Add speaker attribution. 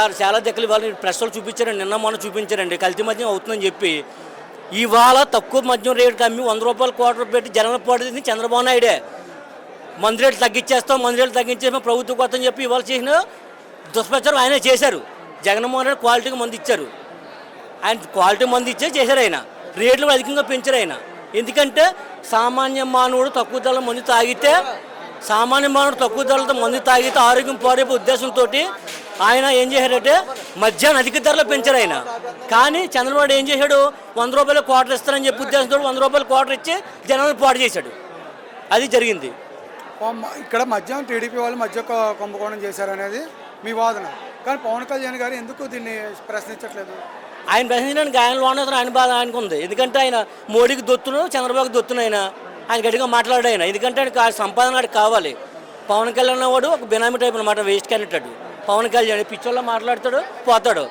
Speaker 1: Sir చాలా దగ్గర వాళ్ళు ప్రెస్లో చూపించారండి, నిన్న మొన్న చూపించారండి కల్తీ మద్యం అవుతుందని చెప్పి. ఇవాళ తక్కువ మద్యం రేటు అమ్మి 100 రూపాయలు క్వార్టర్ పెట్టి జనాలు పడింది చంద్రబాబు నాయుడే. మందు రేట్లు తగ్గించేస్తాం, మందు రేట్లు తగ్గించేస్తాం ప్రభుత్వం కొత్త అని చెప్పి ఇవాళ చేసిన దుష్ప్రచారం ఆయనే చేశారు. జగన్మోహన్ రెడ్డి క్వాలిటీగా మందు ఇచ్చారు, ఆయన క్వాలిటీ మందు ఇచ్చే చేశారు. ఆయన రేట్లు అధికంగా పెంచారు ఆయన. ఎందుకంటే సామాన్య మానవుడు తక్కువ ధరలో మందు తాగితే ఆరోగ్యం పాడైపో ఉద్దేశంతో ఆయన ఏం చేశారంటే మద్యాన్ని అధిక ధరలో పెంచారు ఆయన. కానీ చంద్రబాబు ఏం చేశాడు, 100 రూపాయలు క్వార్టర్ ఇస్తారని చెప్పి ఉద్దేశంతో 100 రూపాయలు క్వార్టర్ ఇచ్చి జనాలను పాడు చేశాడు. అది జరిగింది.
Speaker 2: ఇక్కడ మద్యం టీడీపీ వాళ్ళు మధ్య కుంభకోణం చేశారనేది మీ వాదన. కానీ పవన్ కళ్యాణ్ గారు ఎందుకు దీన్ని ప్రశ్నించట్లేదు?
Speaker 1: ఆయన ప్రశ్నించడానికి ఆయన లోన ఆయన బాధ ఆయనకు ఉంది. ఎందుకంటే ఆయన మోడీకి దొత్తును, చంద్రబాబుకి దొత్తును. ఆయన గట్టిగా మాట్లాడాడు ఆయన. ఎందుకంటే ఆయన సంపాదన ఆయనకు కావాలి. పవన్ కళ్యాణ్ వాడు ఒక బినామీ టైప్ అనమాట, వేస్ట్ క్యాండిడేట్. పవన్ కళ్యాణ్ పిచ్చోళ్ళ మాట్లాడతాడు, పోతాడు.